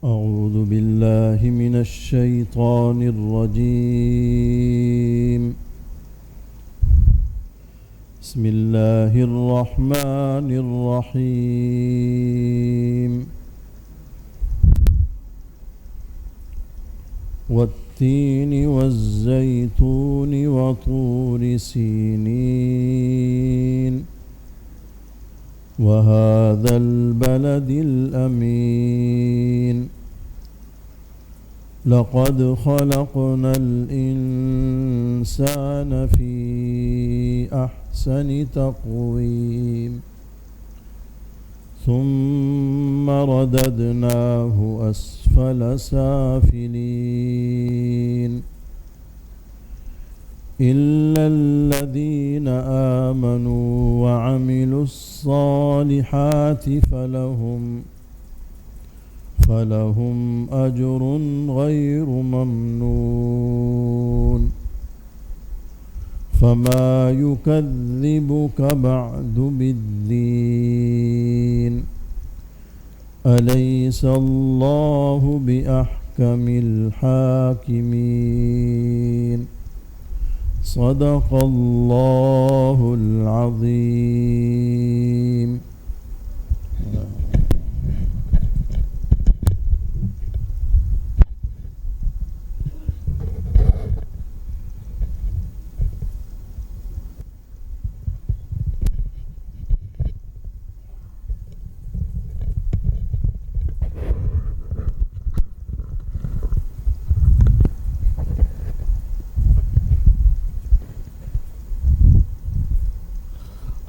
أعوذ بالله من الشيطان الرجيم. بسم الله الرحمن الرحيم. والتين والزيتون وطور سينين وهذا البلد الأمين. لقد خلقنا الإنسان في أحسن تقويم ثم رددناه أسفل سافلين إلا الذين آمنوا وعملوا الصالحات فلهم أجر غير ممنون. فما يكذبك بعد بالدين. أليس الله بأحكم الحاكمين. صدق الله العظيم.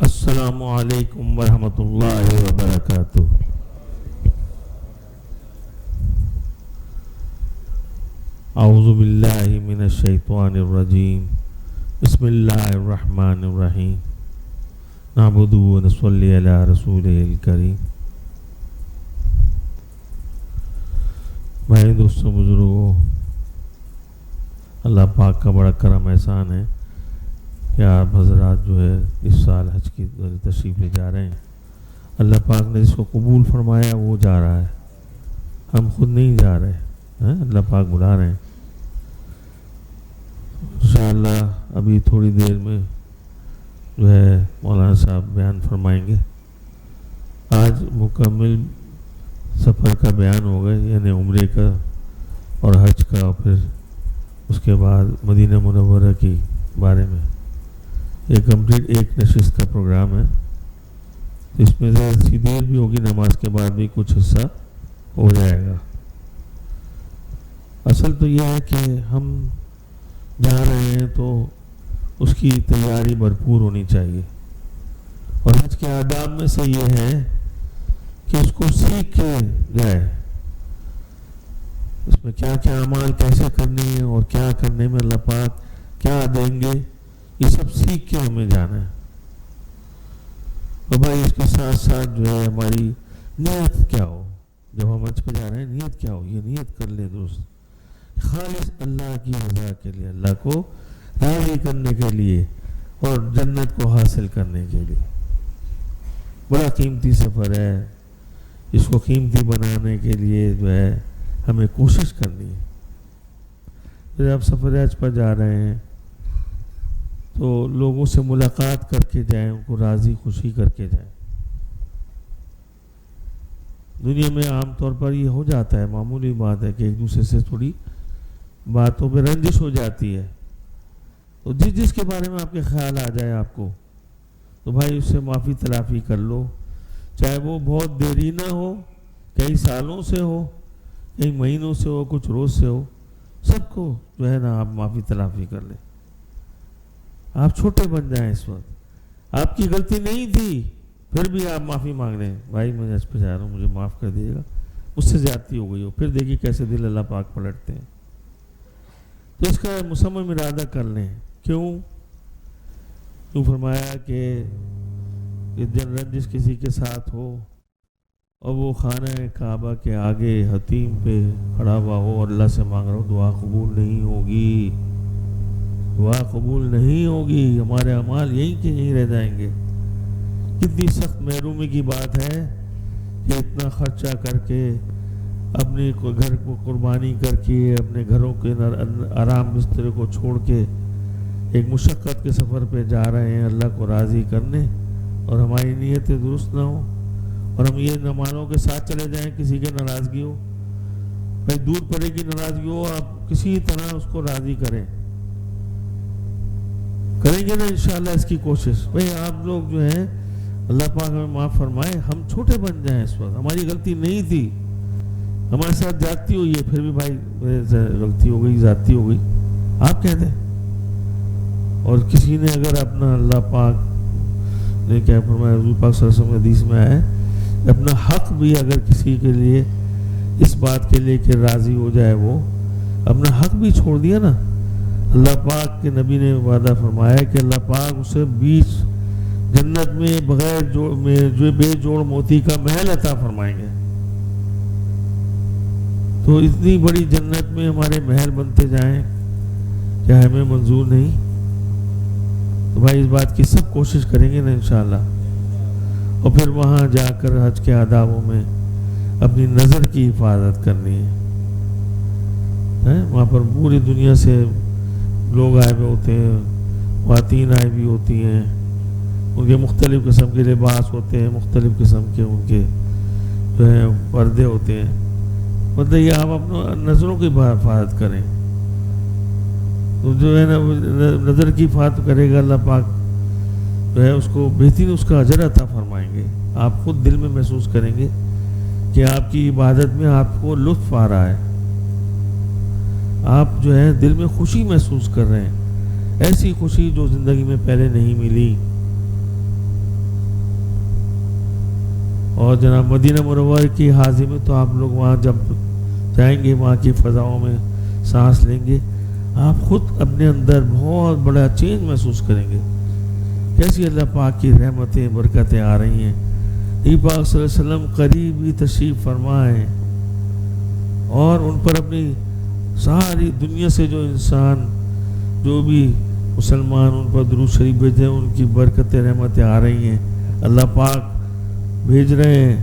السلام علیکم ورحمۃ اللہ وبرکاتہ. اعوذ باللہ من الشیطان الرجیم. بسم اللہ الرحمن الرحیم. نعبد و نصلی علی رسولہ الکریم. بھائی دوستوں بزرگوں، اللہ پاک کا بڑا کرم احسان ہے کہ آپ حضرات جو ہے اس سال حج کی تشریف لے جا رہے ہیں. اللہ پاک نے جس کو قبول فرمایا وہ جا رہا ہے، ہم خود نہیں جا رہے ہیں، اللہ پاک بلا رہے ہیں. انشاءاللہ ابھی تھوڑی دیر میں جو ہے مولانا صاحب بیان فرمائیں گے. آج مکمل سفر کا بیان ہوگا، یعنی عمرے کا اور حج کا، اور پھر اس کے بعد مدینہ منورہ کی بارے میں. یہ کمپلیٹ ایک نشست کا پروگرام ہے، تو اس میں سی دیر بھی ہوگی، نماز کے بعد بھی کچھ حصہ ہو جائے گا. اصل تو یہ ہے کہ ہم جا رہے ہیں تو اس کی تیاری بھرپور ہونی چاہیے، اور حج کے آداب میں سے یہ ہے کہ اس کو سیکھ کے جائے. اس میں کیا کیا اعمال کیسے کرنے ہیں اور کیا کرنے میں اللہ پاک کیا دیں گے، یہ سب سیکھ کے ہمیں جانا ہے. اور بھائی اس کے ساتھ ساتھ جو ہے ہماری نیت کیا ہو، جب ہم حج پہ جا رہے ہیں نیت کیا ہو، یہ نیت کر لیں درست، خالص اللہ کی رضا کے لیے، اللہ کو راضی کرنے کے لیے اور جنت کو حاصل کرنے کے لیے. بڑا قیمتی سفر ہے، اس کو قیمتی بنانے کے لیے جو ہے ہمیں کوشش کرنی ہے. جب آپ سفر حج پر جا رہے ہیں تو لوگوں سے ملاقات کر کے جائیں، ان کو راضی خوشی کر کے جائیں. دنیا میں عام طور پر یہ ہو جاتا ہے، معمولی بات ہے کہ ایک دوسرے سے تھوڑی باتوں پہ رنجش ہو جاتی ہے. تو جس کے بارے میں آپ کے خیال آ جائے آپ کو، تو بھائی اس سے معافی تلافی کر لو، چاہے وہ بہت دیری نہ ہو، کئی سالوں سے ہو، کئی مہینوں سے ہو، کچھ روز سے ہو، سب کو جو ہے نا آپ معافی تلافی کر لیں. آپ چھوٹے بن جائیں. اس وقت آپ کی غلطی نہیں تھی، پھر بھی آپ معافی مانگ رہے ہیں، بھائی میں حج پہ جا رہا ہوں، مجھے معاف کر دیجیے گا، مجھ سے زیادتی ہو گئی ہو. پھر دیکھیے کیسے دل اللہ پاک پلٹتے ہیں. تو اس کا مصمم ارادہ کر لیں. کیوں فرمایا کہ جن رنجش کسی کے ساتھ ہو اور وہ خانہ کعبہ کے آگے حتیم پہ کھڑا ہوا ہو اور اللہ سے مانگ رہا ہو، دعا قبول نہیں ہوگی، دعا قبول نہیں ہوگی. ہمارے اعمال یہیں کے یہیں رہ جائیں گے. کتنی سخت محرومی کی بات ہے کہ اتنا خرچہ کر کے اپنے گھر کو قربانی کر کے اپنے گھروں کے آرام بستر کو چھوڑ کے ایک مشقت کے سفر پہ جا رہے ہیں اللہ کو راضی کرنے، اور ہماری نیتیں درست نہ ہوں اور ہم یہ نمازوں کے ساتھ چلے جائیں، کسی کے ناراضگی ہو، بھائی دور پڑے گی ناراضگی ہو، آپ کسی طرح اس کو راضی کریں گے نا انشاءاللہ اس کی کوشش۔ بھائی آپ لوگ جو ہیں اللہ پاک ہمیں معاف فرمائے، ہم چھوٹے بن جائیں، اس وقت ہماری غلطی نہیں تھی، ہمارے ساتھ زیادتی ہوئی ہے، پھر بھی بھائی غلطی ہو گئی، زیادتی ہو گئی آپ کہہ دیں، اور کسی نے اگر اپنا اللہ پاک نے کیا فرمایا، حضور پاک صلی اللہ علیہ وسلم حدیث میں آیا ہے، اپنا حق بھی اگر کسی کے لیے اس بات کے لیے کہ راضی ہو جائے، وہ اپنا حق بھی چھوڑ دیا نا، اللہ پاک کے نبی نے وعدہ فرمایا کہ اللہ پاک اسے بیچ جنت میں بغیر جو بے جوڑ موتی کا محل عطا فرمائیں گے۔ تو اتنی بڑی جنت میں ہمارے محل بنتے جائیں، کیا ہمیں منظور نہیں؟ تو بھائی اس بات کی سب کوشش کریں گے نا انشاءاللہ، اور پھر وہاں جا کر حج کے آدابوں میں اپنی نظر کی حفاظت کرنی ہے۔ وہاں پر پوری دنیا سے لوگ آئے ہوئے ہوتے ہیں، خواتین آئی بھی ہوتی ہیں، ان کے مختلف قسم کے لباس ہوتے ہیں، مختلف قسم کے ان کے جو ہے پردے ہوتے ہیں، مطلب یہ آپ اپنا نظروں کی حفاظت کریں، تو جو ہے نا نظر کی حفاظت کرے گا اللہ پاک جو ہے اس کو بہترین اس کا اجر عطا فرمائیں گے۔ آپ خود دل میں محسوس کریں گے کہ آپ کی عبادت میں آپ کو لطف آ رہا ہے، آپ جو ہے دل میں خوشی محسوس کر رہے ہیں، ایسی خوشی جو زندگی میں پہلے نہیں ملی۔ اور جناب مدینہ منورہ کی حاضری میں تو آپ لوگ وہاں جب جائیں گے، وہاں کی فضاؤں میں سانس لیں گے، آپ خود اپنے اندر بہت بڑا چینج محسوس کریں گے، کیسی اللہ پاک کی رحمتیں برکتیں آ رہی ہیں۔ نبی پاک صلی اللہ علیہ وسلم قریب ہی تشریف فرما ہیں، اور ان پر اپنی ساری دنیا سے جو انسان جو بھی مسلمان ان پر درود شریف بھیجتے ہیں، ان کی برکتیں رحمتیں آ رہی ہیں، اللہ پاک بھیج رہے ہیں،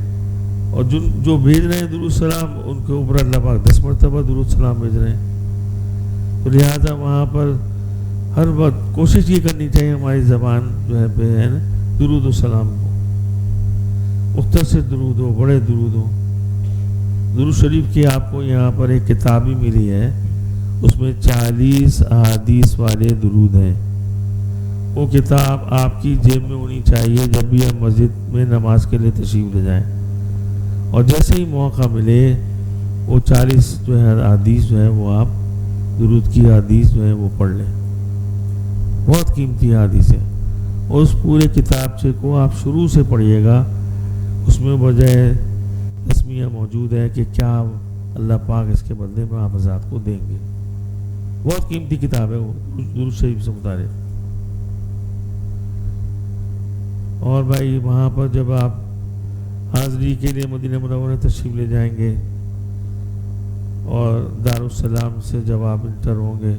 اور جو بھیج رہے ہیں درود سلام، ان کے اوپر اللہ پاک 10 مرتبہ درود سلام بھیج رہے ہیں۔ تو لہٰذا وہاں پر ہر وقت کوشش یہ کرنی چاہیے ہماری زبان جو ہے پہ ہے نا درود و سلام ہو، مختصر درود ہو، بڑے درود ہو۔ درود شریف کی آپ کو یہاں پر ایک کتاب بھی ملی ہے، اس میں 40 احادیث والے درود ہیں، وہ کتاب آپ کی جیب میں ہونی چاہیے جب بھی آپ مسجد میں نماز کے لیے تشریف لے جائیں، اور جیسے ہی موقع ملے وہ 40 جو ہے احادیث جو ہے وہ آپ درود کی احادیث جو ہے وہ پڑھ لیں، بہت قیمتی احادیث ہے، اور اس پورے کتابچے کو آپ شروع سے پڑھیے گا، اس میں بجائے تسمیہ موجود ہے کہ کیا اللہ پاک اس کے بدلے میں آپ حضرات کو دیں گے، بہت قیمتی کتاب ہے وہ درود شریف سے متعلق۔ اور بھائی وہاں پر جب آپ حاضری کے لیے مدینہ منورہ تشریف لے جائیں گے، اور دارالسلام سے جب آپ انٹر ہوں گے،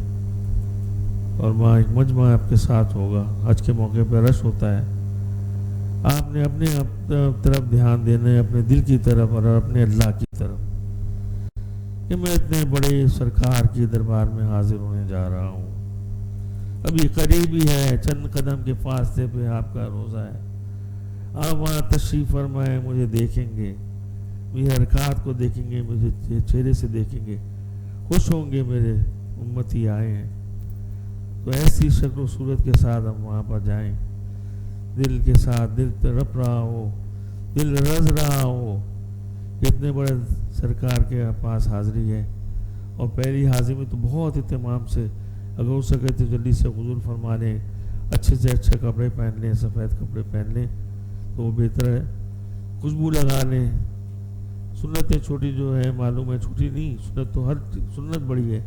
اور وہاں ایک مجمع آپ کے ساتھ ہوگا، حج کے موقع پہ رش ہوتا ہے، آپ نے اپنے طرف دھیان دینا ہے، اپنے دل کی طرف اور اپنے اللہ کی طرف، کہ میں اتنے بڑے سرکار کی دربار میں حاضر ہونے جا رہا ہوں، ابھی قریب ہی ہے، چند قدم کے فاصلے پہ آپ کا روزہ ہے، آپ وہاں تشریف فرمائیں، مجھے دیکھیں گے، میری حرکات کو دیکھیں گے، مجھے چہرے سے دیکھیں گے، خوش ہوں گے میرے امتی آئے ہیں، تو ایسی شکل و صورت کے ساتھ ہم وہاں پر جائیں، دل کے ساتھ، دل تڑپ رہا ہو، دل رز رہا ہو، اتنے بڑے سرکار کے پاس حاضری ہے، اور پہلی حاضری میں تو بہت اہتمام سے، اگر ہو سکے تو جلدی سے غسل فرما لیں، اچھے سے اچھے کپڑے پہن لیں، سفید کپڑے پہن لیں تو وہ بہتر ہے، خوشبو لگا لیں، سنتیں چھوٹی جو ہے معلوم ہے چھوٹی نہیں، سنت تو ہر سنت بڑی ہے،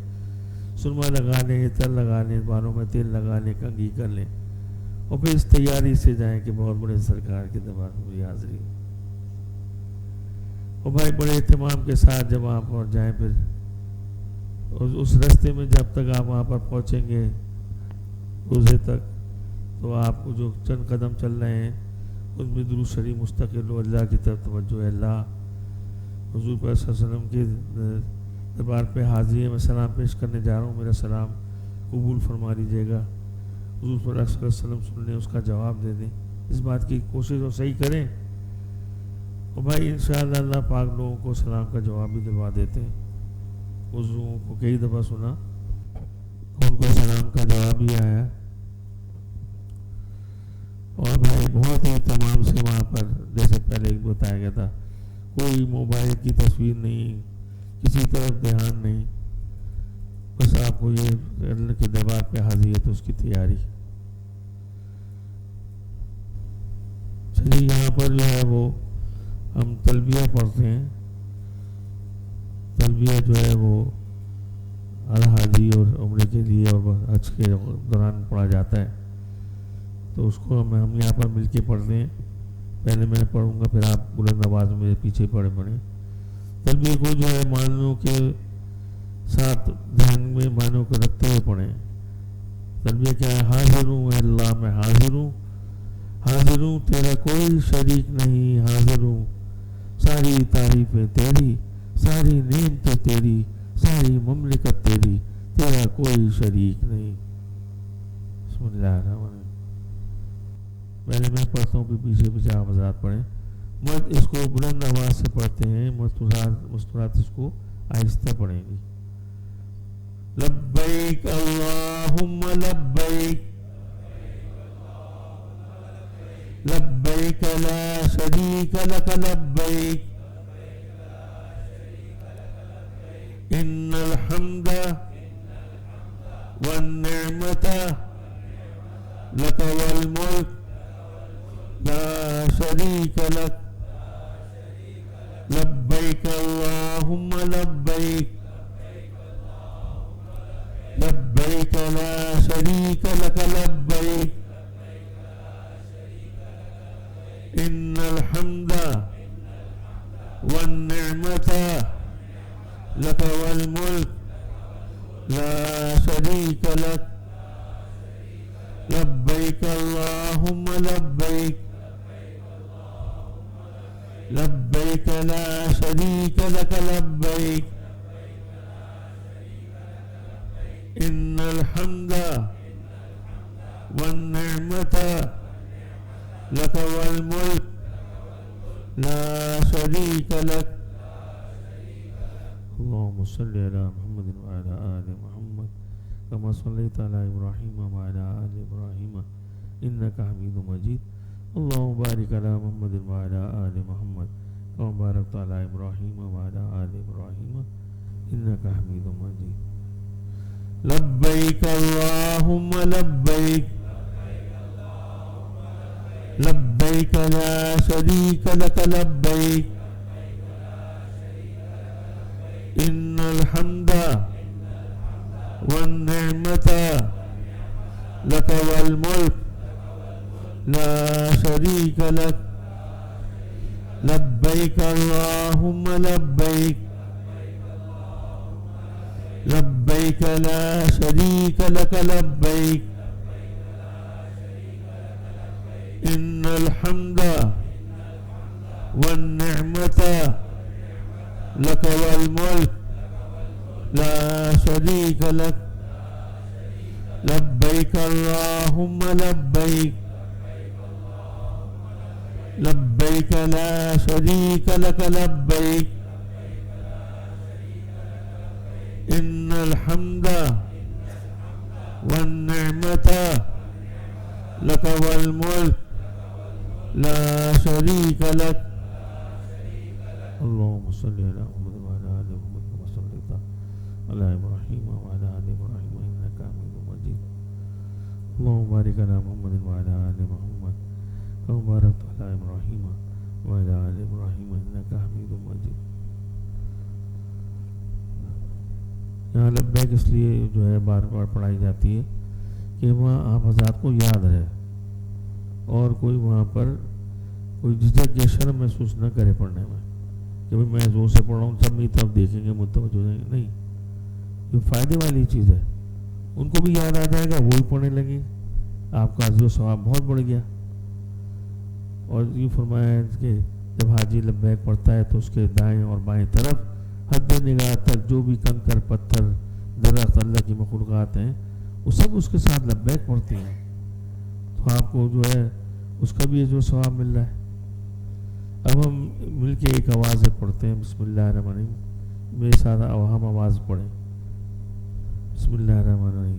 سرما لگا لیں، عطر لگا لیں، بالوں میں تیل لگا لیں، کنگھی کر لیں، اور پھر اس تیاری سے جائیں کہ بہت بڑے سرکار کے دربار میں میری حاضری، اور بھائی بڑے اہتمام کے ساتھ جب آپ اور جائیں، پھر اس راستے میں جب تک آپ وہاں پر پہنچیں گے روزے تک، تو آپ کو جو چند قدم چل رہے ہیں ان میں درود شریف مستقل ہو، اللہ کی طرف توجہ ہے، اللہ حضور پاک صلی اللہ علیہ وسلم کے دربار پہ حاضری ہے، میں سلام پیش کرنے جا رہا ہوں، میرا سلام قبول فرما لیجیے گا۔ حضور صلی اللہ علیہ وسلم سن لیں، اس کا جواب دے دیں، اس بات کی کوشش اور صحیح کریں، اور بھائی انشاءاللہ اللہ پاک لوگوں کو سلام کا جواب بھی دلوا دیتے ہیں۔ حضور کو کئی دفعہ سنا، ان کو سلام کا جواب بھی آیا، اور بھائی بہت ہی تمام سے وہاں پر جیسے پہلے بتایا گیا تھا، کوئی موبائل کی تصویر نہیں، کسی طرف دھیان نہیں، بس آپ کو یہ اللہ کے دربار پہ حاضری ہے تو اس کی تیاری۔ چلیے یہاں پر جو ہے وہ ہم تلبیہ پڑھتے ہیں، تلبیہ جو ہے وہ الحاجی اور عمرے کے لیے اور حج کے دوران پڑھا جاتا ہے، تو اس کو ہم یہاں پر مل کے پڑھتے ہیں۔ پہلے میں پڑھوں گا، پھر آپ بلند آواز میں میرے پیچھے پڑھیں۔ تلبیہ کو جو ہے معنوں کے ساتھ ذہن میں معنوں کو رکھتے ہوئے پڑھیں۔ تلبیہ کیا ہے؟ حاضر ہوں اے اللہ، میں حاضر ہوں، حاضر ہوں تیرا کوئی شریک نہیں، حاضر ہوں ساری تعریفیں تیری، ساری نعمتیں تیری، ساری مملکت تیری، تیرا کوئی شریک نہیں۔ بسم اللہ الرحمن الرحیم۔ پہلے میں پڑھتا ہوں، پھر پیچھے پیچھے آپ حضرات پڑھیں۔ مرد اس کو بلند آواز سے پڑھتے ہیں، مستورات اس کو آہستہ پڑھیں گی۔ لبیک اللہم لبیک، لبیک لا شریک لک لبیک، ان الحمد والنعمت لک والملک لا شریک لک، لبیک اللہم لبیک، لبیک لا شریک لک لبیک، ان الحمد والنعمت لک والملک لا شریک لک، لبیک اللہم لبیک، لبیک لا شریک لک لبیک، ان الحمد والنعمت لک والملک لا شریک لک۔ اللہم صلی علی محمد وعلی آل محمد کما صلیت علی ابراہیم وعلی آل ابراہیم انک حمید مجید۔ اللہم بارک علی محمد وعلی آل محمد کما بارکت علی ابراہیم وعلی آل ابراہیم انک حمید مجید۔ لبیک اللہم لبیک، لبیک لا شریک لک لبیک، ان الحمد والنعمت لک والملک لا شریک لک، لبیک اللہم لبیک، لبیک لا شریک لک لبیک، ان الحمد والنعمت لک والملک لا شریک لک، لبیک اللہم لبیک، لبیک لا شریک لک لبیک، ان الحمد والنعمت لک والملک لا شریک لک۔ اللہم صلی علی محمد وعلی آل محمد کما صلیت علی ابراہیم وعلی آل ابراہیم انک حمید مجید۔ اللہم بارک علی محمد وعلی آل محمد کما بارکت علی ابراہیم وعلی آل ابراہیم انک حمید مجید۔ یہاں لبیک اس لیے جو ہے بار بار پڑھائی جاتی ہے کہ وہاں آپ حضرات کو یاد رہے اور کوئی وہاں پر کوئی جھجک یا شرم محسوس نہ کرے پڑھنے میں کہ میں زور سے پڑھ رہا ہوں، سب میری طرف دیکھیں گے، متوجہ ہو جائیں گے۔ نہیں، یہ فائدے والی چیز ہے، ان کو بھی یاد آ جائے گا، وہ بھی پڑھنے لگیں، آپ کا اجر و ثواب بہت بڑھ گیا۔ اور یہ فرمایا ہے کہ جب حاجی لبیک پڑھتا ہے تو اس کے دائیں اور بائیں طرف حد نگاہ تک جو بھی کنکر پتھر درخت اللہ کی مخلوقات ہیں وہ سب اس کے ساتھ لبیک پڑھتی ہیں، تو آپ کو جو ہے اس کا بھی جو ثواب مل رہا ہے۔ اب ہم مل کے ایک آواز سے پڑھتے ہیں، بسم اللہ الرحمن الرحیم، میرے ساتھ ہم آواز پڑھیں، بسم اللہ الرحمن الرحیم۔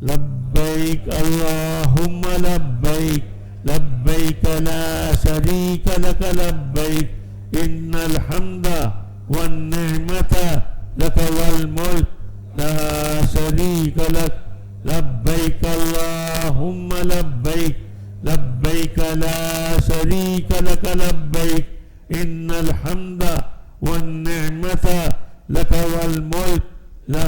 لبیک اللہم لبیک لبیک لا شریک لک لبیک ان الحمد والنعمت لک والملک لا شریک لک لبیک اللہم لبیک لبیک لا شریک لک لبیک ان الحمد والنعمت لک والملک لا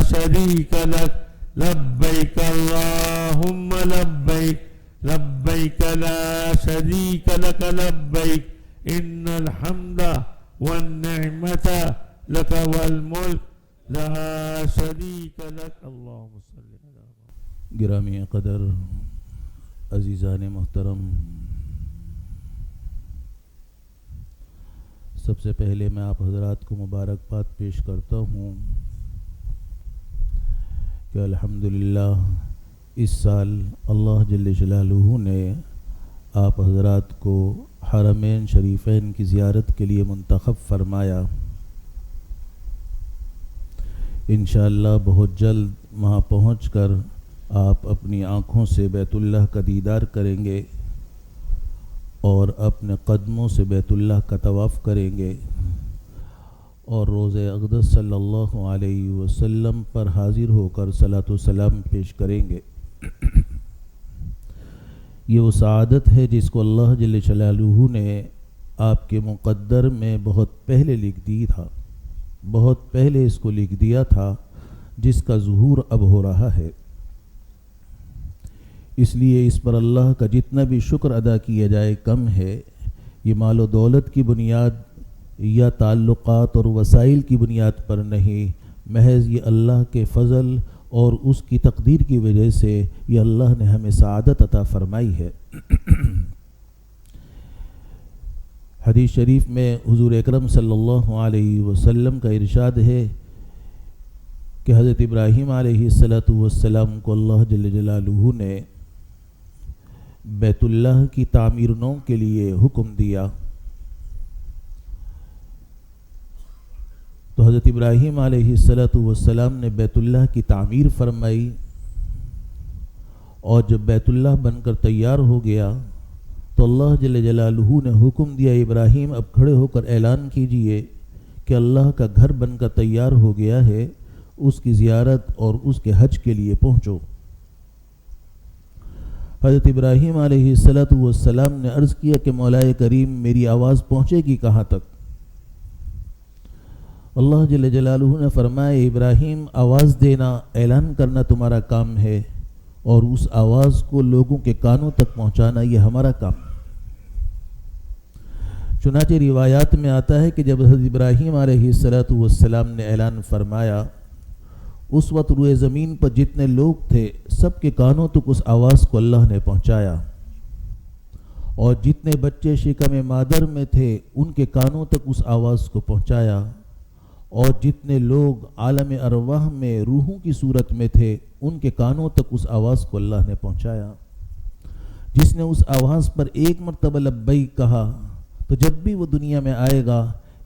شریک لک لبیک اللہم لبیک لبیک لا شریک لک لبیک ان الحمد والنعمت لک والملک لا شریک لک۔ اللہم صلی اللہ۔ گرامی قدر عزیزان محترم، سب سے پہلے میں آپ حضرات کو مبارکباد پیش کرتا ہوں کہ الحمدللہ اس سال اللہ جل جلالہ نے آپ حضرات کو حرمین شریفین کی زیارت کے لیے منتخب فرمایا۔ انشاءاللہ بہت جلد وہاں پہنچ کر آپ اپنی آنکھوں سے بیت اللہ کا دیدار کریں گے اور اپنے قدموں سے بیت اللہ کا طواف کریں گے اور روضہ اقدس صلی اللہ علیہ وسلم پر حاضر ہو کر صلاۃ و سلام پیش کریں گے۔ یہ وہ سعادت ہے جس کو اللہ جل جلالہ نے آپ کے مقدر میں بہت پہلے لکھ دی تھا، بہت پہلے اس کو لکھ دیا تھا، جس کا ظہور اب ہو رہا ہے۔ اس لیے اس پر اللہ کا جتنا بھی شکر ادا کیا جائے کم ہے۔ یہ مال و دولت کی بنیاد یا تعلقات اور وسائل کی بنیاد پر نہیں، محض یہ اللہ کے فضل اور اس کی تقدیر کی وجہ سے یہ اللہ نے ہمیں سعادت عطا فرمائی ہے۔ حدیث شریف میں حضور اکرم صلی اللہ علیہ وسلم کا ارشاد ہے کہ حضرت ابراہیم علیہ السلام کو اللہ جل جلالہ نے بیت اللہ کی تعمیر نو کے لیے حکم دیا، تو حضرت ابراہیم علیہ السلام نے بیت اللہ کی تعمیر فرمائی، اور جب بیت اللہ بن کر تیار ہو گیا تو اللہ جل جلالہ نے حکم دیا، ابراہیم اب کھڑے ہو کر اعلان کیجئے کہ اللہ کا گھر بن کر تیار ہو گیا ہے، اس کی زیارت اور اس کے حج کے لیے پہنچو۔ حضرت ابراہیم علیہ السلام نے عرض کیا کہ مولا کریم میری آواز پہنچے گی کہاں تک؟ اللہ جل جلالہ نے فرمایا ابراہیم آواز دینا، اعلان کرنا تمہارا کام ہے، اور اس آواز کو لوگوں کے کانوں تک پہنچانا یہ ہمارا کام۔ چنانچہ روایات میں آتا ہے کہ جب حضرت ابراہیم علیہ السلام نے اعلان فرمایا، اس وقت روئے زمین پر جتنے لوگ تھے سب کے کانوں تک اس آواز کو اللہ نے پہنچایا، اور جتنے بچے شکم مادر میں تھے ان کے کانوں تک اس آواز کو پہنچایا، اور جتنے لوگ عالم ارواح میں روحوں کی صورت میں تھے ان کے کانوں تک اس آواز کو اللہ نے پہنچایا۔ جس نے اس آواز پر ایک مرتبہ لبیک کہا تو جب بھی وہ دنیا میں آئے گا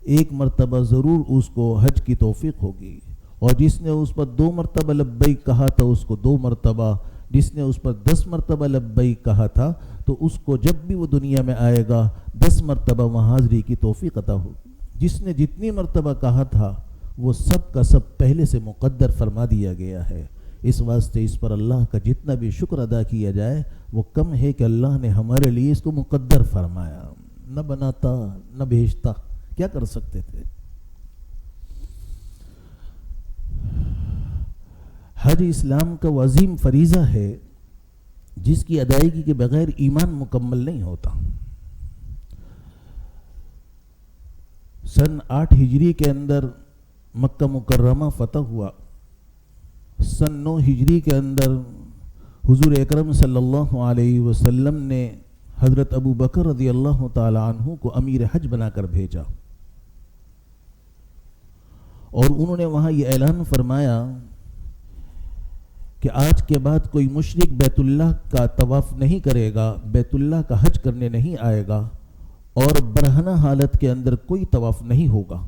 ایک مرتبہ ضرور اس کو حج کی توفیق ہوگی، اور جس نے اس پر 2 مرتبہ لبیک کہا تھا اس کو 2 مرتبہ، جس نے اس پر 10 مرتبہ لبیک کہا تھا تو اس کو جب بھی وہ دنیا میں آئے گا 10 مرتبہ وہاں حاضری کی توفیق عطا ہوگی۔ جس نے جتنی مرتبہ کہا تھا وہ سب کا سب پہلے سے مقدر فرما دیا گیا ہے۔ اس واسطے اس پر اللہ کا جتنا بھی شکر ادا کیا جائے وہ کم ہے کہ اللہ نے ہمارے لیے اس کو مقدر فرمایا، نہ بناتا نہ بھیجتا، کیا کر سکتے تھے۔ حج اسلام کا وہ عظیم فریضہ ہے جس کی ادائیگی کے بغیر ایمان مکمل نہیں ہوتا۔ سن 8 ہجری کے اندر مکہ مکرمہ فتح ہوا، سن 9 ہجری کے اندر حضور اکرم صلی اللہ علیہ وسلم نے حضرت ابو بکر رضی اللہ تعالی عنہ کو امیر حج بنا کر بھیجا، اور انہوں نے وہاں یہ اعلان فرمایا کہ آج کے بعد کوئی مشرک بیت اللہ کا طواف نہیں کرے گا، بیت اللہ کا حج کرنے نہیں آئے گا، اور برہنہ حالت کے اندر کوئی طواف نہیں ہوگا۔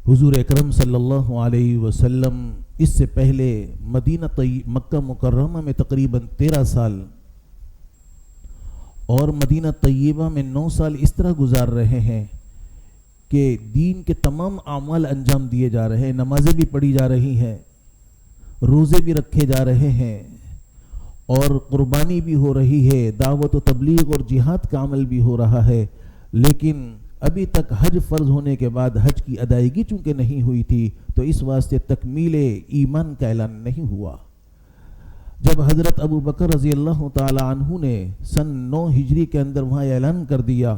حضور اکرم صلی اللہ علیہ وسلم اس سے پہلے مکہ مکرمہ میں تقریباً 13 سال اور مدینہ طیبہ میں 9 سال اس طرح گزار رہے ہیں کہ دین کے تمام اعمال انجام دیے جا رہے ہیں، نمازیں بھی پڑھی جا رہی ہیں، روزے بھی رکھے جا رہے ہیں، اور قربانی بھی ہو رہی ہے، دعوت و تبلیغ اور جہاد کا عمل بھی ہو رہا ہے، لیکن ابھی تک حج فرض ہونے کے بعد حج کی ادائیگی چونکہ نہیں ہوئی تھی، تو اس واسطے تکمیل ایمان کا اعلان نہیں ہوا۔ جب حضرت ابو بکر رضی اللہ تعالی عنہ نے سن 9 ہجری کے اندر وہاں اعلان کر دیا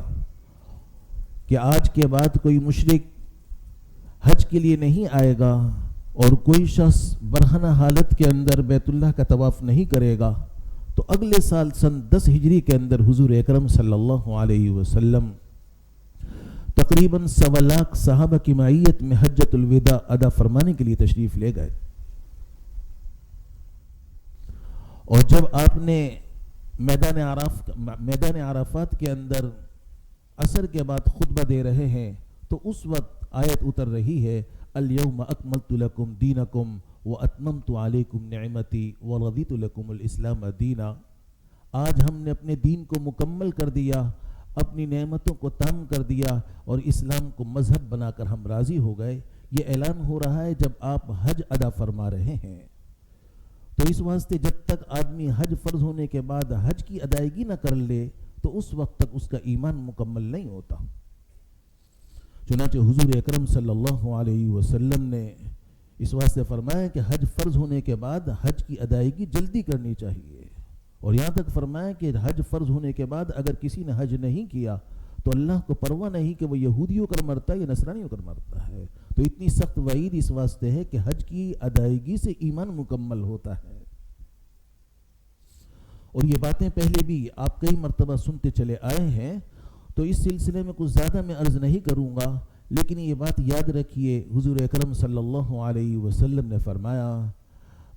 کہ آج کے بعد کوئی مشرک حج کے لیے نہیں آئے گا اور کوئی شخص برہنہ حالت کے اندر بیت اللہ کا طواف نہیں کرے گا، تو اگلے سال سن 10 ہجری کے اندر حضور اکرم صلی اللہ علیہ وسلم تقریباً 1.25 لاکھ صحابہ کی معیت میں حجۃ الوداع ادا فرمانے کے لیے تشریف لے گئے۔ اور جب آپ نے میدان عرفات کے اندر عصر کے بعد خطبہ دے رہے ہیں، تو اس وقت آیت اتر رہی ہے، الیوم اکملت لکم دینکم واتممت علیکم نعمتی ورضیت لکم الاسلام دینا۔ آج ہم نے اپنے دین کو مکمل کر دیا، اپنی نعمتوں کو تام کر دیا، اور اسلام کو مذہب بنا کر ہم راضی ہو گئے۔ یہ اعلان ہو رہا ہے جب آپ حج ادا فرما رہے ہیں، تو اس واسطے جب تک آدمی حج فرض ہونے کے بعد حج کی ادائیگی نہ کر لے تو اس وقت تک اس کا ایمان مکمل نہیں ہوتا۔ چنانچہ حضور اکرم صلی اللہ علیہ وسلم نے اس واسطے فرمایا کہ حج فرض ہونے کے بعد حج کی ادائیگی جلدی کرنی چاہیے، اور یہاں تک فرمایا کہ حج فرض ہونے کے بعد اگر کسی نے حج نہیں کیا تو اللہ کو پرواہ نہیں کہ وہ یہودی ہو کر مرتا ہے یا نصرانی ہو کر مرتا ہے۔ تو اتنی سخت وعید اس واسطے ہے کہ حج کی ادائیگی سے ایمان مکمل ہوتا ہے۔ اور یہ باتیں پہلے بھی آپ کئی مرتبہ سنتے چلے آئے ہیں، تو اس سلسلے میں کچھ زیادہ میں عرض نہیں کروں گا، لیکن یہ بات یاد رکھیے، حضور اکرم صلی اللہ علیہ وسلم نے فرمایا،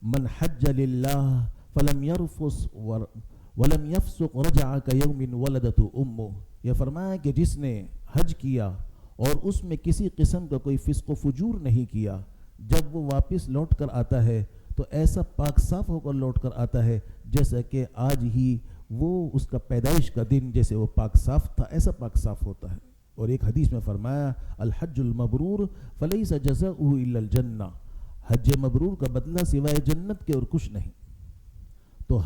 من حج للہ فلم یرفث ولم یفسق رجع کیوم ولدت امہ۔ یہ فرمایا کہ جس نے حج کیا اور اس میں کسی قسم کا کوئی فسق و فجور نہیں کیا، جب وہ واپس لوٹ کر آتا ہے تو ایسا پاک صاف ہو کر لوٹ کر آتا ہے جیسا کہ آج ہی وہ اس کا پیدائش کا دن جیسے وہ پاک صاف تھا، ایسا پاک صاف ہوتا ہے۔ اور ایک حدیث میں فرمایا، الحج المبرور فلیس جزاؤہ الا الجنہ، حج مبرور کا بدلہ سوائے جنت کے اور کچھ نہیں۔ تو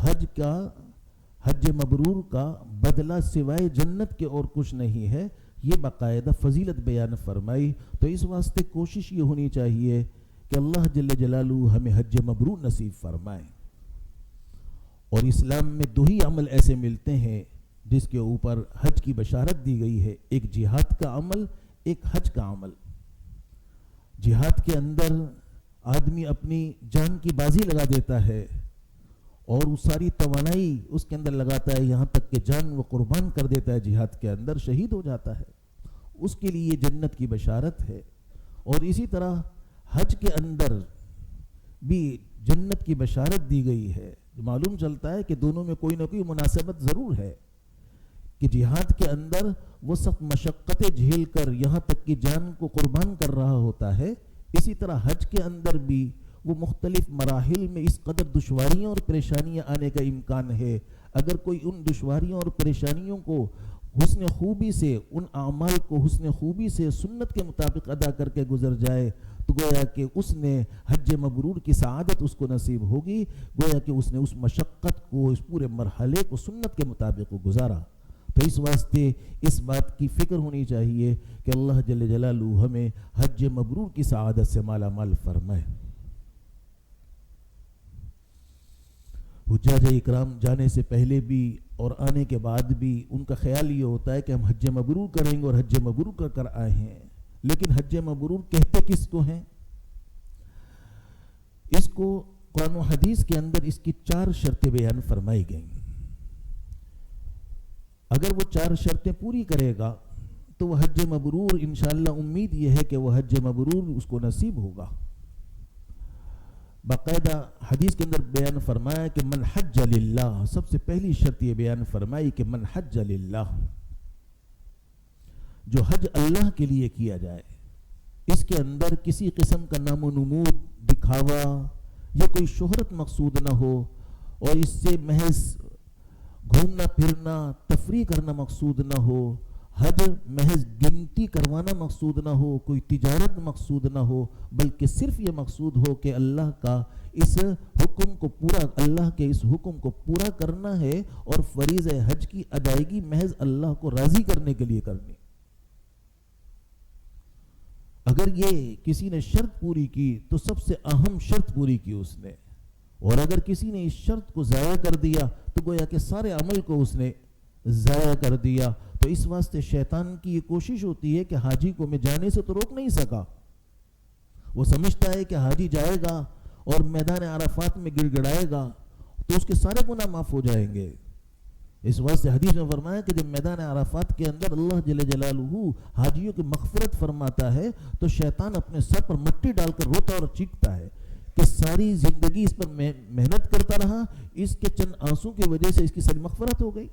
حج مبرور کا بدلہ سوائے جنت کے اور کچھ نہیں ہے، یہ باقاعدہ فضیلت بیان فرمائی۔ تو اس واسطے کوشش یہ ہونی چاہیے کہ اللہ جل جلالہ ہمیں حج مبرور نصیب فرمائے۔ اور اسلام میں 2 ہی عمل ایسے ملتے ہیں جس کے اوپر حج کی بشارت دی گئی ہے، ایک جہاد کا عمل، ایک حج کا عمل۔ جہاد کے اندر آدمی اپنی جان کی بازی لگا دیتا ہے اور وہ ساری توانائی اس کے اندر لگاتا ہے، یہاں تک کہ جان وہ قربان کر دیتا ہے، جہاد کے اندر شہید ہو جاتا ہے، اس کے لیے جنت کی بشارت ہے۔ اور اسی طرح حج کے اندر بھی جنت کی بشارت دی گئی ہے۔ معلوم چلتا ہے کہ دونوں میں کوئی نہ کوئی مناسبت ضرور ہے، کہ جہاد کے اندر وہ سخت مشقتیں جھیل کر یہاں تک کہ جان کو قربان کر رہا ہوتا ہے، اسی طرح حج کے اندر بھی وہ مختلف مراحل میں اس قدر دشواریاں اور پریشانیاں آنے کا امکان ہے۔ اگر کوئی ان دشواریوں اور پریشانیوں کو حسن خوبی سے، ان اعمال کو حسن خوبی سے سنت کے مطابق ادا کر کے گزر جائے تو گویا کہ اس نے حج مبرور کی سعادت اس کو نصیب ہوگی، گویا کہ اس نے اس مشقت کو، اس پورے مرحلے کو سنت کے مطابق گزارا۔ تو اس واسطے اس بات کی فکر ہونی چاہیے کہ اللہ جل جلالہ ہمیں حج مبرور کی سعادت سے مالا مال فرمائے۔ حجاج اکرام جانے سے پہلے بھی اور آنے کے بعد بھی ان کا خیال یہ ہوتا ہے کہ ہم حج مبرور کریں گے، اور حج مبرور کر کر آئے ہیں، لیکن حج مبرور کہتے کس کو ہیں؟ اس کو قرآن و حدیث کے اندر اس کی 4 شرطیں بیان فرمائی گئیں۔ اگر وہ 4 شرطیں پوری کرے گا تو وہ حج مبرور انشاءاللہ امید یہ ہے کہ وہ حج مبرور اس کو نصیب ہوگا. باقاعدہ حدیث کے اندر بیان فرمایا کہ من حج للہ، سب سے پہلی شرط یہ بیان فرمائی کہ من حج للہ، جو حج اللہ کے لیے کیا جائے، اس کے اندر کسی قسم کا نام و نمود، دکھاوا یا کوئی شہرت مقصود نہ ہو، اور اس سے محض گھومنا پھرنا تفریح کرنا مقصود نہ ہو، حج محض گنتی کروانا مقصود نہ ہو، کوئی تجارت مقصود نہ ہو، بلکہ صرف یہ مقصود ہو کہ اللہ کا اس حکم کو پورا، اللہ کے اس حکم کو پورا کرنا ہے اور فریضہ حج کی ادائیگی محض اللہ کو راضی کرنے کے لیے کرنی. اگر یہ کسی نے شرط پوری کی تو سب سے اہم شرط پوری کی اس نے، اور اگر کسی نے اس شرط کو ضائع کر دیا تو گویا کہ سارے عمل کو اس نے ضائع کر دیا. تو اس واسطے شیطان کی یہ کوشش ہوتی ہے کہ حاجی کو میں جانے سے تو روک نہیں سکا. وہ سمجھتا ہے کہ حاجی جائے گا اور میدان عرفات میں گڑ گڑائے گا تو اس کے سارے گناہ معاف ہو جائیں گے. اس واسطے حدیث میں فرمایا کہ جب میدان عرفات کے اندر اللہ جل جلالہ حاجیوں کی مغفرت فرماتا ہے تو شیطان اپنے سر پر مٹی ڈال کر روتا اور چیختا ہے کہ ساری زندگی اس پر محنت کرتا رہا، اس کے چند آنسوں کی وجہ سے اس کی ساری مغفرت ہو گئی.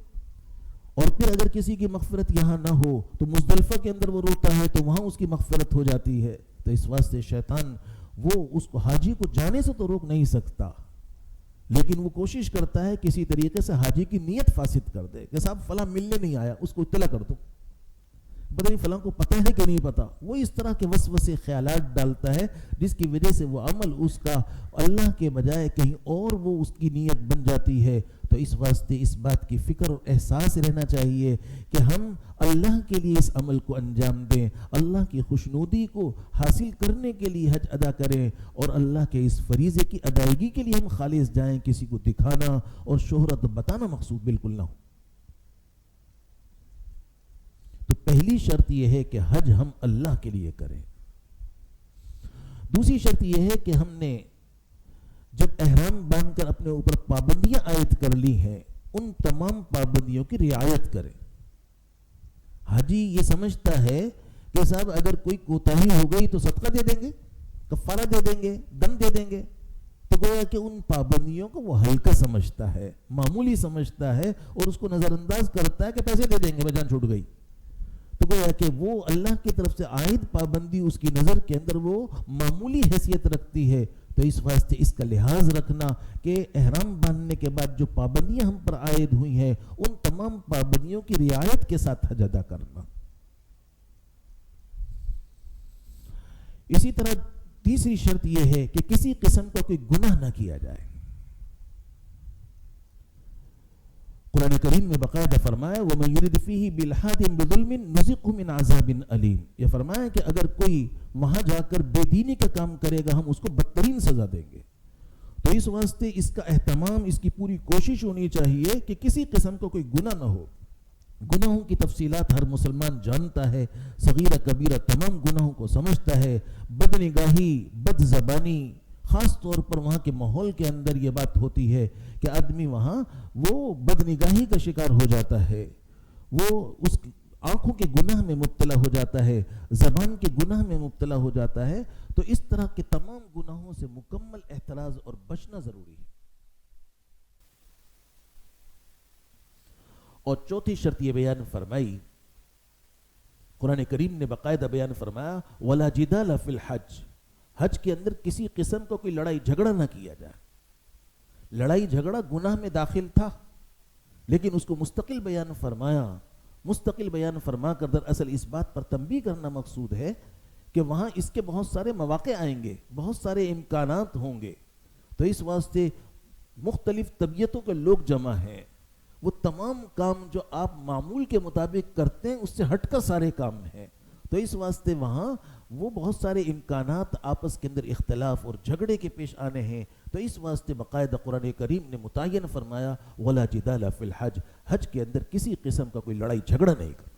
اور پھر اگر کسی کی مغفرت یہاں نہ ہو تو مزدلفہ کے اندر وہ روتا ہے تو وہاں اس کی مغفرت ہو جاتی ہے. تو اس واسطے شیطان وہ اس کو حاجی کو جانے سے تو روک نہیں سکتا، لیکن وہ کوشش کرتا ہے کسی طریقے سے حاجی کی نیت فاسد کر دے کہ صاحب فلاں ملنے نہیں آیا، اس کو اطلاع کر دو، پتہ نہیں فلاں کو پتہ ہے کہ نہیں پتہ. وہ اس طرح کے وسوسے خیالات ڈالتا ہے جس کی وجہ سے وہ عمل اس کا اللہ کے بجائے کہیں اور وہ اس کی نیت بن جاتی ہے. تو اس واسطے اس بات کی فکر اور احساس رہنا چاہیے کہ ہم اللہ کے لیے اس عمل کو انجام دیں، اللہ کی خوشنودی کو حاصل کرنے کے لیے حج ادا کریں، اور اللہ کے اس فریضے کی ادائیگی کے لیے ہم خالص جائیں. کسی کو دکھانا اور شہرت بتانا مقصود بالکل نہ ہو. تو پہلی شرط یہ ہے کہ حج ہم اللہ کے لیے کریں. دوسری شرط یہ ہے کہ ہم نے جب احرام باندھ کر اپنے اوپر پابندیاں عائد کر لی ہیں ان تمام پابندیوں کی رعایت کریں. حاجی یہ سمجھتا ہے کہ صاحب اگر کوئی کوتاہی ہو گئی تو صدقہ دے دیں گے، کفارہ دے دیں گے، دم دے دیں گے، تو گویا کہ ان پابندیوں کو وہ ہلکا سمجھتا ہے، معمولی سمجھتا ہے، اور اس کو نظر انداز کرتا ہے کہ پیسے دے دیں گے میں جان چھوٹ گئی. تو گویا کہ وہ اللہ کی طرف سے عائد پابندی اس کی نظر کے اندر وہ معمولی حیثیت رکھتی ہے. تو اس واسطے اس کا لحاظ رکھنا کہ احرام باندھنے کے بعد جو پابندیاں ہم پر عائد ہوئی ہیں ان تمام پابندیوں کی رعایت کے ساتھ حج ادا کرنا. اسی طرح تیسری شرط یہ ہے کہ کسی قسم کا کوئی گناہ نہ کیا جائے. قرآن کریم میں باقاعدہ فرمایا وَمَن يُرِدْ فِيهِ بِالْحَادٍ بِظُلْمٍ نُذِقْهُ مِنْ عَذَابٍ أَلِيمٍ. یہ فرمایا کہ اگر کوئی وہاں جا کر بے دینی کا کام کرے گا ہم اس کو بدترین سزا دیں گے. تو اس واسطے اس کا اہتمام، اس کی پوری کوشش ہونی چاہیے کہ کسی قسم کا کوئی گناہ نہ ہو. گناہوں کی تفصیلات ہر مسلمان جانتا ہے، صغیرہ کبیرہ تمام گناہوں کو سمجھتا ہے. بد نگاہی، بد زبانی، خاص طور پر وہاں کے ماحول کے اندر یہ بات ہوتی ہے کہ آدمی وہاں وہ بد نگاہی کا شکار ہو جاتا ہے، وہ اس آنکھوں کے گناہ میں مبتلا ہو جاتا ہے، زبان کے گناہ میں مبتلا ہو جاتا ہے. تو اس طرح کے تمام گناہوں سے مکمل احتراز اور بچنا ضروری ہے. اور چوتھی شرط یہ بیان فرمائی، قرآن کریم نے باقاعدہ بیان فرمایا وَلَا جِدَالَ فِي الْحَجِّ. حج کے اندر کسی قسم کا کوئی لڑائی جھگڑا نہ کیا جائے. لڑائی جھگڑا گناہ میں داخل تھا لیکن اس کو مستقل بیان فرمایا. مستقل بیان فرما کر دراصل اس بات پر تنبیہ کرنا مقصود ہے کہ وہاں اس کے بہت سارے مواقع آئیں گے، بہت سارے امکانات ہوں گے. تو اس واسطے مختلف طبیعتوں کے لوگ جمع ہیں. وہ تمام کام جو آپ معمول کے مطابق کرتے ہیں اس سے ہٹ کر سارے کام ہیں. تو اس واسطے وہاں وہ بہت سارے امکانات آپس کے اندر اختلاف اور جھگڑے کے پیش آنے ہیں. تو اس واسطے باقاعدہ قرآن کریم نے متعین فرمایا وَلَا جِدَالَ فِي الْحَجِّ. حج کے اندر کسی قسم کا کوئی لڑائی جھگڑا نہیں کرنا.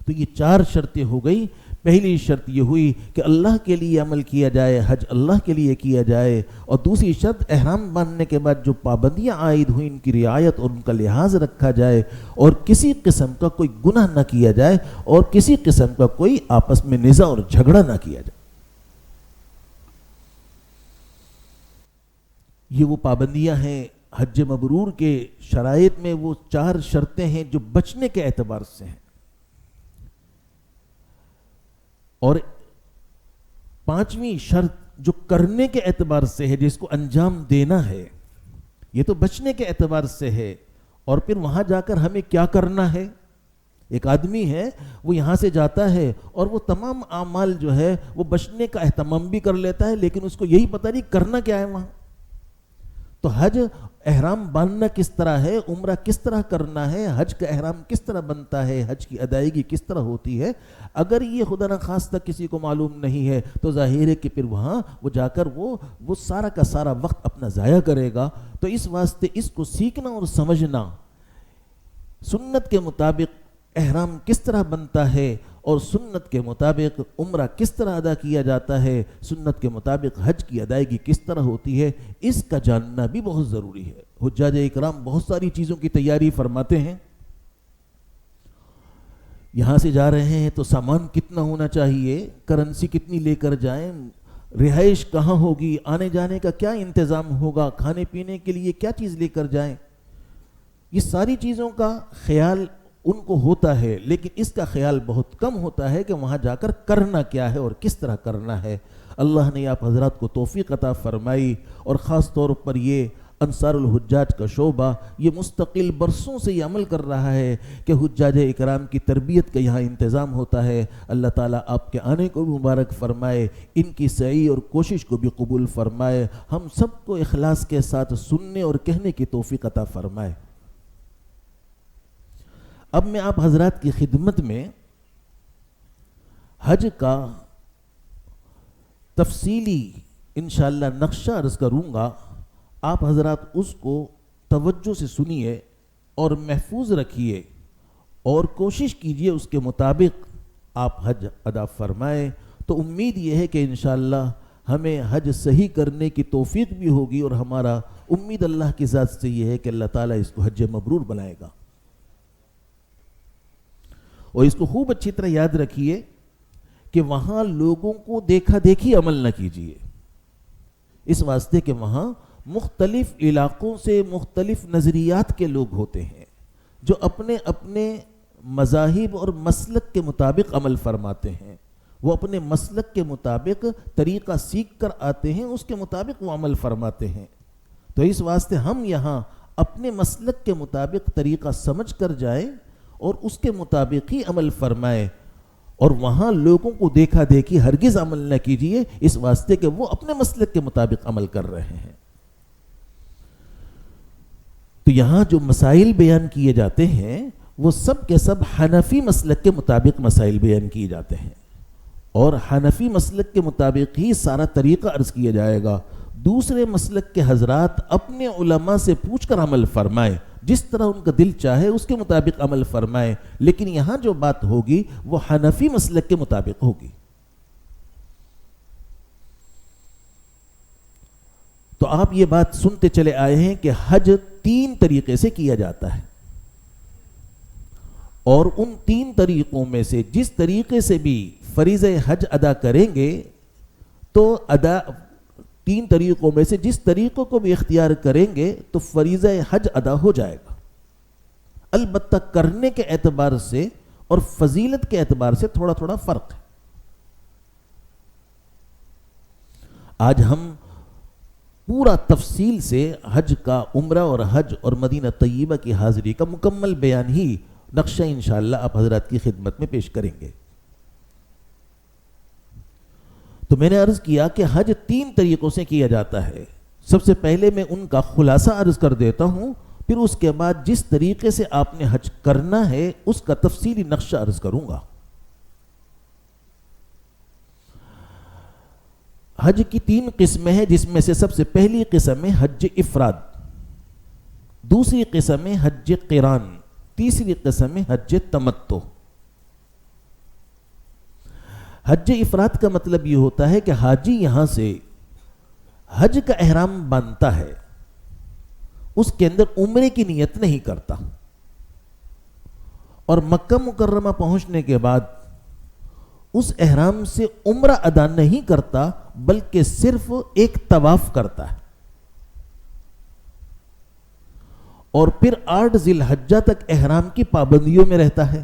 تو یہ 4 شرطیں ہو گئی. پہلی شرط یہ ہوئی کہ اللہ کے لیے عمل کیا جائے, حج اللہ کے لیے کیا جائے. اور دوسری شرط احرام باندھنے کے بعد جو پابندیاں عائد ہوئیں ان کی رعایت اور ان کا لحاظ رکھا جائے, اور کسی قسم کا کوئی گناہ نہ کیا جائے, اور کسی قسم کا کوئی آپس میں نزاع اور جھگڑا نہ کیا جائے. یہ وہ پابندیاں ہیں حج مبرور کے شرائط میں, وہ 4 شرطیں ہیں جو بچنے کے اعتبار سے ہیں. اور 5ویں شرط جو کرنے کے اعتبار سے ہے, جس کو انجام دینا ہے, یہ تو بچنے کے اعتبار سے ہے. اور پھر وہاں جا کر ہمیں کیا کرنا ہے. ایک آدمی ہے, وہ یہاں سے جاتا ہے اور وہ تمام اعمال جو ہے وہ بچنے کا اہتمام بھی کر لیتا ہے, لیکن اس کو یہی پتہ نہیں کرنا کیا ہے وہاں. تو حج احرام باندھنا کس طرح ہے, عمرہ کس طرح کرنا ہے, حج کا احرام کس طرح بنتا ہے, حج کی ادائیگی کس طرح ہوتی ہے, اگر یہ خدا نخواستہ کسی کو معلوم نہیں ہے تو ظاہر ہے کہ پھر وہاں وہ جا کر وہ سارا کا سارا وقت اپنا ضائع کرے گا. تو اس واسطے اس کو سیکھنا اور سمجھنا, سنت کے مطابق احرام کس طرح بنتا ہے اور سنت کے مطابق عمرہ کس طرح ادا کیا جاتا ہے, سنت کے مطابق حج کی ادائیگی کس طرح ہوتی ہے, اس کا جاننا بھی بہت ضروری ہے. حجاج اکرام بہت ساری چیزوں کی تیاری فرماتے ہیں. یہاں سے جا رہے ہیں تو سامان کتنا ہونا چاہیے, کرنسی کتنی لے کر جائیں, رہائش کہاں ہوگی, آنے جانے کا کیا انتظام ہوگا, کھانے پینے کے لیے کیا چیز لے کر جائیں, یہ ساری چیزوں کا خیال ان کو ہوتا ہے. لیکن اس کا خیال بہت کم ہوتا ہے کہ وہاں جا کر کرنا کیا ہے اور کس طرح کرنا ہے. اللہ نے آپ حضرات کو توفیق عطا فرمائی, اور خاص طور پر یہ انصار الحجاج کا شعبہ یہ مستقل برسوں سے یہ عمل کر رہا ہے کہ حجاج اکرام کی تربیت کا یہاں انتظام ہوتا ہے. اللہ تعالیٰ آپ کے آنے کو بھی مبارک فرمائے, ان کی سعی اور کوشش کو بھی قبول فرمائے, ہم سب کو اخلاص کے ساتھ سننے اور کہنے کی توفیق عطا فرمائے. اب میں آپ حضرات کی خدمت میں حج کا تفصیلی انشاءاللہ نقشہ عرض کروں گا. آپ حضرات اس کو توجہ سے سنیے اور محفوظ رکھیے, اور کوشش کیجئے اس کے مطابق آپ حج ادا فرمائیں. تو امید یہ ہے کہ انشاءاللہ ہمیں حج صحیح کرنے کی توفیق بھی ہوگی, اور ہمارا امید اللہ کی ذات سے یہ ہے کہ اللہ تعالیٰ اس کو حج مبرور بنائے گا. اور اس کو خوب اچھی طرح یاد رکھیے کہ وہاں لوگوں کو دیکھا دیکھی عمل نہ کیجیے, اس واسطے کہ وہاں مختلف علاقوں سے مختلف نظریات کے لوگ ہوتے ہیں جو اپنے اپنے مذاہب اور مسلک کے مطابق عمل فرماتے ہیں. وہ اپنے مسلک کے مطابق طریقہ سیکھ کر آتے ہیں, اس کے مطابق وہ عمل فرماتے ہیں. تو اس واسطے ہم یہاں اپنے مسلک کے مطابق طریقہ سمجھ کر جائیں اور اس کے مطابق ہی عمل فرمائے, اور وہاں لوگوں کو دیکھا دیکھی ہرگز عمل نہ کیجیے, اس واسطے کہ وہ اپنے مسلک کے مطابق عمل کر رہے ہیں. تو یہاں جو مسائل بیان کیے جاتے ہیں وہ سب کے سب حنفی مسلک کے مطابق مسائل بیان کیے جاتے ہیں, اور حنفی مسلک کے مطابق ہی سارا طریقہ عرض کیا جائے گا. دوسرے مسلک کے حضرات اپنے علماء سے پوچھ کر عمل فرمائے, جس طرح ان کا دل چاہے اس کے مطابق عمل فرمائے, لیکن یہاں جو بات ہوگی وہ حنفی مسلک کے مطابق ہوگی. تو آپ یہ بات سنتے چلے آئے ہیں کہ حج 3 طریقے سے کیا جاتا ہے, اور ان 3 طریقوں میں سے جس طریقے سے بھی فریضہ حج ادا کریں گے تو 3 طریقوں میں سے جس طریقوں کو بھی اختیار کریں گے تو فریضہ حج ادا ہو جائے گا. البتہ کرنے کے اعتبار سے اور فضیلت کے اعتبار سے تھوڑا تھوڑا فرق ہے. آج ہم پورا تفصیل سے حج کا, عمرہ اور حج اور مدینہ طیبہ کی حاضری کا مکمل بیان ہی نقشہ انشاءاللہ آپ حضرات کی خدمت میں پیش کریں گے. تو میں نے عرض کیا کہ حج 3 طریقوں سے کیا جاتا ہے. سب سے پہلے میں ان کا خلاصہ عرض کر دیتا ہوں, پھر اس کے بعد جس طریقے سے آپ نے حج کرنا ہے اس کا تفصیلی نقشہ عرض کروں گا. حج کی 3 قسمیں ہیں, جس میں سے سب سے پہلی قسم ہے حج افراد, دوسری قسم ہے حج قران, تیسری قسم ہے حج تمتع. حج افراد کا مطلب یہ ہوتا ہے کہ حاجی یہاں سے حج کا احرام باندھتا ہے، اس کے اندر عمرے کی نیت نہیں کرتا، اور مکہ مکرمہ پہنچنے کے بعد اس احرام سے عمرہ ادا نہیں کرتا بلکہ صرف ایک طواف کرتا ہے، اور پھر 8 ذی الحجہ تک احرام کی پابندیوں میں رہتا ہے۔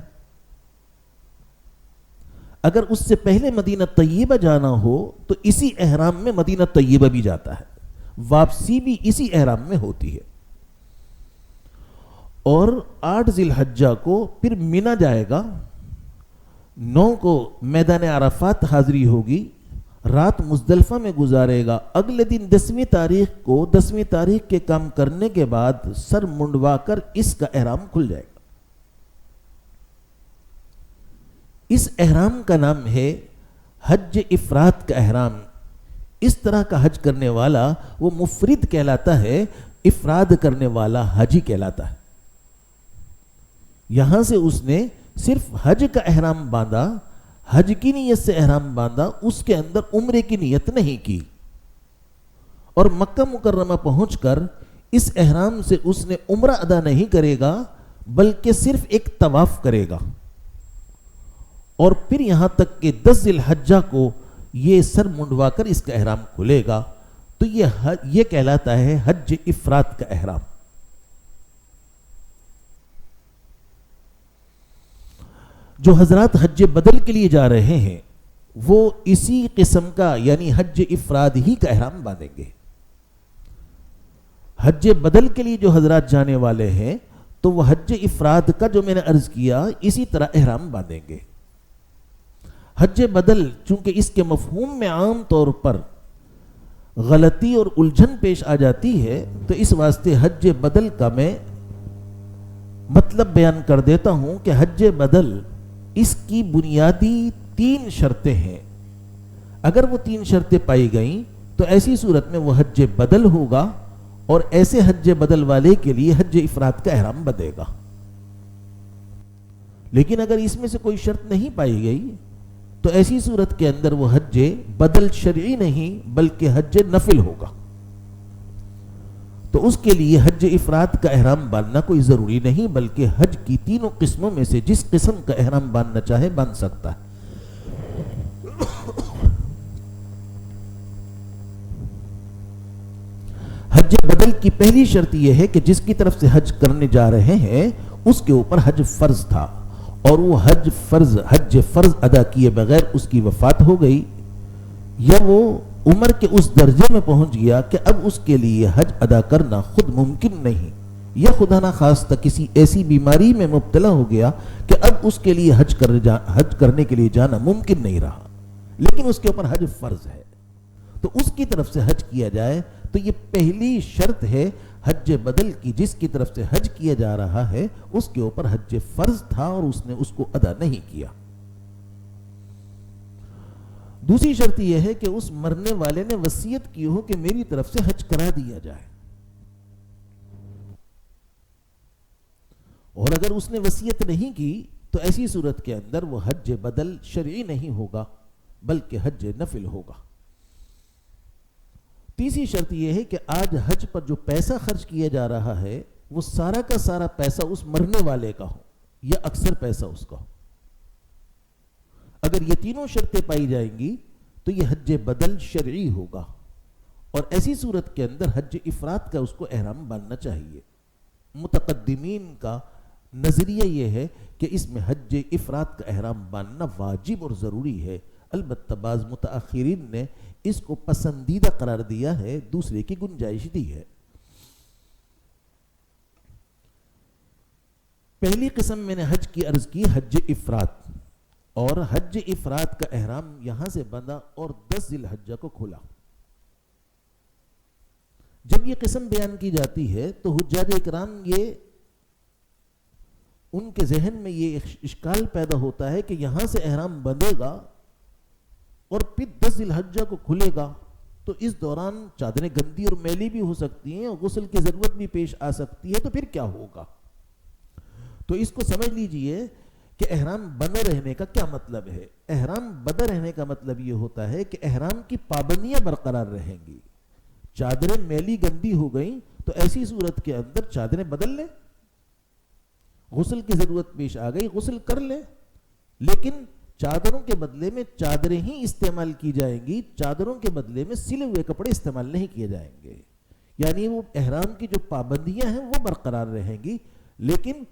اگر اس سے پہلے مدینہ طیبہ جانا ہو تو اسی احرام میں مدینہ طیبہ بھی جاتا ہے، واپسی بھی اسی احرام میں ہوتی ہے، اور 8 ذی الحجہ کو پھر مینا جائے گا، 9 کو میدان عرفات حاضری ہوگی، رات مزدلفہ میں گزارے گا، اگلے دن 10ویں تاریخ کے کام کرنے کے بعد سر منڈوا کر اس کا احرام کھل جائے گا۔ اس احرام کا نام ہے حج افراد کا احرام۔ اس طرح کا حج کرنے والا وہ مفرد کہلاتا ہے، افراد کرنے والا حجی کہلاتا ہے۔ یہاں سے اس نے صرف حج کا احرام باندھا، حج کی نیت سے احرام باندھا، اس کے اندر عمرے کی نیت نہیں کی، اور مکہ مکرمہ پہنچ کر اس احرام سے اس نے عمرہ ادا نہیں کرے گا بلکہ صرف ایک طواف کرے گا، اور پھر یہاں تک کہ 10 ذی الحجہ کو یہ سر منڈوا کر اس کا احرام کھلے گا، تو یہ کہلاتا ہے حج افراد کا احرام۔ جو حضرات حج بدل کے لیے جا رہے ہیں وہ اسی قسم کا یعنی حج افراد ہی کا احرام باندھیں گے۔ حج بدل کے لیے جو حضرات جانے والے ہیں تو وہ حج افراد کا جو میں نے عرض کیا اسی طرح احرام باندھیں گے۔ حج بدل چونکہ اس کے مفہوم میں عام طور پر غلطی اور الجھن پیش آ جاتی ہے، تو اس واسطے حج بدل کا میں مطلب بیان کر دیتا ہوں کہ حج بدل اس کی بنیادی 3 شرطیں ہیں۔ اگر وہ 3 شرطیں پائی گئیں تو ایسی صورت میں وہ حج بدل ہوگا، اور ایسے حج بدل والے کے لیے حج افراد کا احرام بدے گا۔ لیکن اگر اس میں سے کوئی شرط نہیں پائی گئی تو ایسی صورت کے اندر وہ حج بدل شرعی نہیں بلکہ حج نفل ہوگا، تو اس کے لیے حج افراد کا احرام باندھنا کوئی ضروری نہیں، بلکہ حج کی 3 قسموں میں سے جس قسم کا احرام باندھنا چاہے باندھ سکتا ہے۔ حج بدل کی پہلی شرط یہ ہے کہ جس کی طرف سے حج کرنے جا رہے ہیں اس کے اوپر حج فرض تھا، اور وہ حج فرض ادا کیے بغیر اس کی وفات ہو گئی، یا وہ عمر کے اس درجے میں پہنچ گیا کہ اب اس کے لیے حج ادا کرنا خود ممکن نہیں، یا خدا نہ خواستہ کسی ایسی بیماری میں مبتلا ہو گیا کہ اب اس کے لیے حج کرنے کے لیے جانا ممکن نہیں رہا، لیکن اس کے اوپر حج فرض ہے، تو اس کی طرف سے حج کیا جائے۔ تو یہ پہلی شرط ہے حج بدل کی، جس کی طرف سے حج کیا جا رہا ہے اس کے اوپر حج فرض تھا اور اس نے اس کو ادا نہیں کیا۔ دوسری شرط یہ ہے کہ اس مرنے والے نے وصیت کی ہو کہ میری طرف سے حج کرا دیا جائے، اور اگر اس نے وصیت نہیں کی تو ایسی صورت کے اندر وہ حج بدل شرعی نہیں ہوگا بلکہ حج نفل ہوگا۔ تیسری شرط یہ ہے کہ آج حج پر جو پیسہ خرچ کیا جا رہا ہے وہ سارا کا سارا پیسہ اس مرنے والے کا ہو یا اکثر پیسہ اس کا ہو۔ اگر یہ تینوں شرطیں پائی جائیں گی تو یہ حج بدل شرعی ہوگا، اور ایسی صورت کے اندر حج افراد کا اس کو احرام باندھنا چاہیے۔ متقدمین کا نظریہ یہ ہے کہ اس میں حج افراد کا احرام باندھنا واجب اور ضروری ہے، البتہ بعض متاخرین نے اس کو پسندیدہ قرار دیا ہے، دوسرے کی گنجائش دی ہے۔ پہلی قسم میں نے حج کی عرض کی حج افراد، اور حج افراد کا احرام یہاں سے بندھا اور 10 ذی الحجہ کو کھلا۔ جب یہ قسم بیان کی جاتی ہے تو حجاج اکرام ان کے ذہن میں یہ اشکال پیدا ہوتا ہے کہ یہاں سے احرام بندھے گا اور پھر 10 ذی الحجہ کو کھلے گا، تو اس دوران چادریں گندی اور میلی بھی ہو سکتی ہیں اور غسل کی ضرورت بھی پیش آ سکتی ہے، تو پھر کیا ہوگا؟ تو اس کو سمجھ لیجئے کہ احرام بندہ رہنے کا کیا مطلب ہے؟ احرام بندہ رہنے کا مطلب یہ ہوتا ہے کہ احرام کی پابندیاں برقرار رہیں گی. چادریں میلی گندی ہو گئیں تو ایسی صورت کے اندر چادریں بدل لیں. غسل کی ضرورت پیش آ گئی، غسل کر لیں، لیکن چادروں کے بدلے میں چادریں ہی استعمال کی جائیں گی، چادروں کے بدلے میں سلے ہوئے کپڑے استعمال نہیں کیے جائیں گے. یعنی وہ احرام کی جو پابندیاں ہیں وہ برقرار رہیں گی، لیکن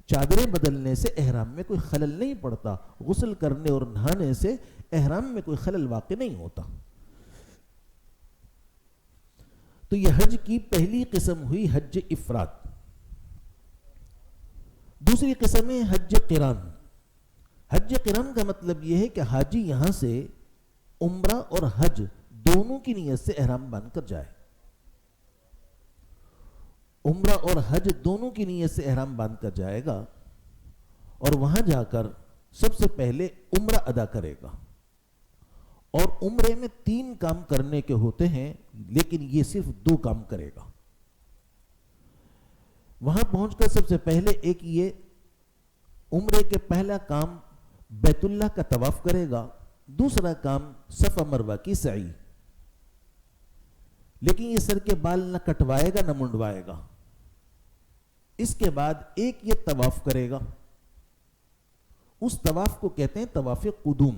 چادریں بدلنے سے احرام میں کوئی خلل نہیں پڑتا. غسل کرنے اور نہانے سے احرام میں کوئی خلل واقع نہیں ہوتا. تو یہ حج کی پہلی قسم ہوئی حج افراد. دوسری قسم ہے حج قران. حج قران کا مطلب یہ ہے کہ حاجی یہاں سے عمرہ اور حج دونوں کی نیت سے احرام باندھ کر جائے. عمرہ اور حج دونوں کی نیت سے احرام باندھ کر جائے گا اور وہاں جا کر سب سے پہلے عمرہ ادا کرے گا. اور عمرے میں 3 کام کرنے کے ہوتے ہیں، لیکن یہ صرف 2 کام کرے گا. وہاں پہنچ کر سب سے پہلے ایک یہ عمرے کے پہلا کام بیت اللہ کا طواف کرے گا، دوسرا کام صفا مروہ کی سعی. لیکن یہ سر کے بال نہ کٹوائے گا نہ منڈوائے گا. اس کے بعد ایک یہ طواف کرے گا، اس طواف کو کہتے ہیں طواف قدوم.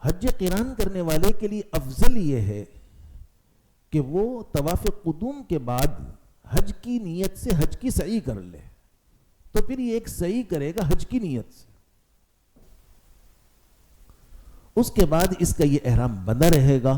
حج قران کرنے والے کے لیے افضل یہ ہے کہ وہ طواف قدوم کے بعد حج کی نیت سے حج کی سعی کر لے. تو پھر یہ ایک سعی کرے گا حج کی نیت سے. اس کے بعد اس کا یہ احرام بندہ رہے گا.